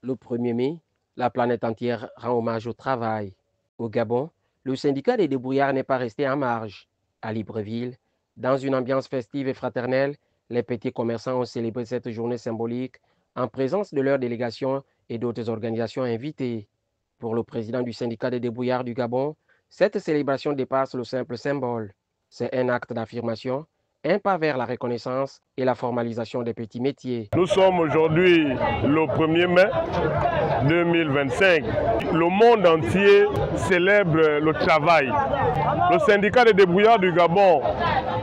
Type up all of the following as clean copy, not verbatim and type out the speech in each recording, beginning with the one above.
Le 1er mai, la planète entière rend hommage au travail. Au Gabon, le syndicat des débrouillards n'est pas resté en marge. À Libreville, dans une ambiance festive et fraternelle, les petits commerçants ont célébré cette journée symbolique en présence de leurs délégations et d'autres organisations invitées. Pour le président du syndicat des débrouillards du Gabon, cette célébration dépasse le simple symbole. C'est un acte d'affirmation, un pas vers la reconnaissance et la formalisation des petits métiers. Nous sommes aujourd'hui le 1er mai 2025. Le monde entier célèbre le travail. Le syndicat des débrouillards du Gabon,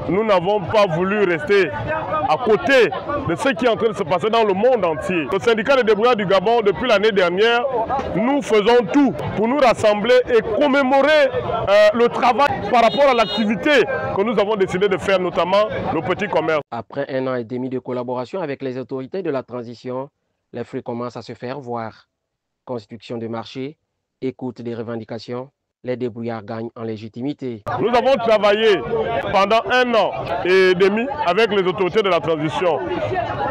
nous n'avons pas voulu rester à côté de ce qui est en train de se passer dans le monde entier. Le syndicat des débrouillards du Gabon, depuis l'année dernière, nous faisons tout pour nous rassembler et commémorer le travail par rapport à l'activité que nous avons décidé de faire, notamment le petit commerce. Après 1 an et demi de collaboration avec les autorités de la transition, les fruits commencent à se faire voir. Construction de marché, écoute des revendications, les débrouillards gagnent en légitimité. Nous avons travaillé pendant 1 an et demi avec les autorités de la transition.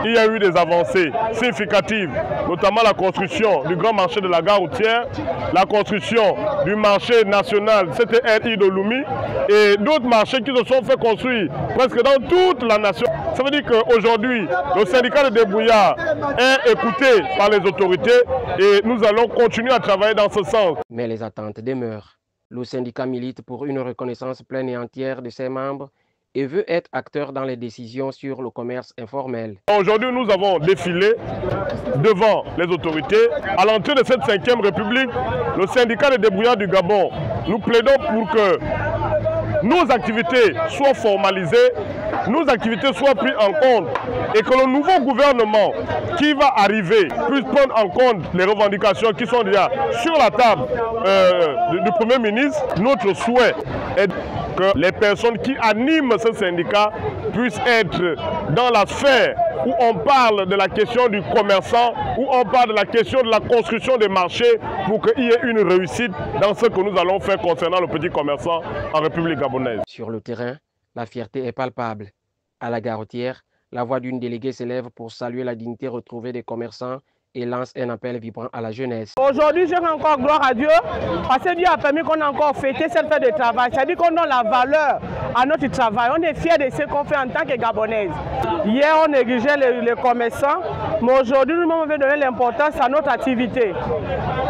Il y a eu des avancées significatives, notamment la construction du grand marché de la gare routière, la construction du marché national CTRI de Lomé et d'autres marchés qui se sont fait construire presque dans toute la nation. Ça veut dire qu'aujourd'hui, le syndicat des débrouillards est écouté par les autorités et nous allons continuer à travailler dans ce sens. Mais les attentes demeurent. Le syndicat milite pour une reconnaissance pleine et entière de ses membres et veut être acteur dans les décisions sur le commerce informel. Aujourd'hui, nous avons défilé devant les autorités. À l'entrée de cette 5e République, le syndicat des débrouillards du Gabon, nous plaidons pour que nos activités soient formalisées, nos activités soient prises en compte et que le nouveau gouvernement qui va arriver puisse prendre en compte les revendications qui sont déjà sur la table du Premier ministre. Notre souhait est que les personnes qui animent ce syndicat puissent être dans la sphère où on parle de la question du commerçant, où on parle de la question de la construction des marchés pour qu'il y ait une réussite dans ce que nous allons faire concernant le petit commerçant en République gabonaise. Sur le terrain, la fierté est palpable. À la gare routière, la voix d'une déléguée s'élève pour saluer la dignité retrouvée des commerçants et lance un appel vibrant à la jeunesse. Aujourd'hui, je rends encore gloire à Dieu parce que Dieu a permis qu'on a encore fêté cette fête de travail. C'est-à-dire qu'on donne la valeur à notre travail. On est fiers de ce qu'on fait en tant que Gabonaises. Hier, on négligeait les commerçants, mais aujourd'hui, nous avons donné l'importance à notre activité.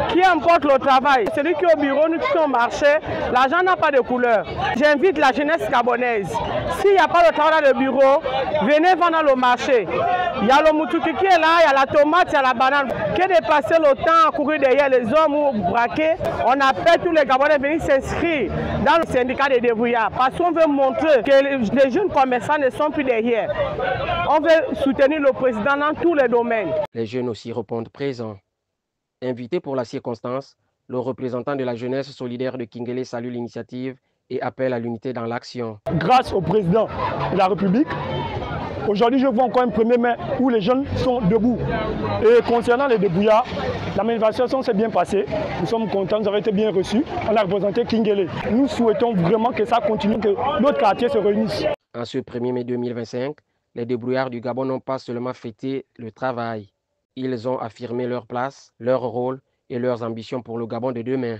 Qui emporte le travail? Celui qui est au bureau, nous qui sommes au marché, l'argent n'a pas de couleur. J'invite la jeunesse gabonaise. S'il n'y a pas de travail dans le bureau, venez vendre dans le marché. Il y a le moutouki qui est là, il y a la tomate, il y a la banane. Que de passer le temps à courir derrière les hommes ou braquer, on appelle tous les Gabonais à venir s'inscrire dans le syndicat des débrouillards parce qu'on veut montrer que les jeunes commerçants ne sont plus derrière. On veut soutenir le président dans tous les domaines. Les jeunes aussi répondent présents. Invité pour la circonstance, le représentant de la jeunesse solidaire de Kingele salue l'initiative et appelle à l'unité dans l'action. Grâce au président de la République, aujourd'hui je vois encore un 1er mai où les jeunes sont debout. Et concernant les débrouillards, la manifestation s'est bien passée. Nous sommes contents, nous avons été bien reçus. On a représenté Kingele. Nous souhaitons vraiment que ça continue, que notre quartier se réunisse. En ce 1er mai 2025, les débrouillards du Gabon n'ont pas seulement fêté le travail. Ils ont affirmé leur place, leur rôle et leurs ambitions pour le Gabon de demain.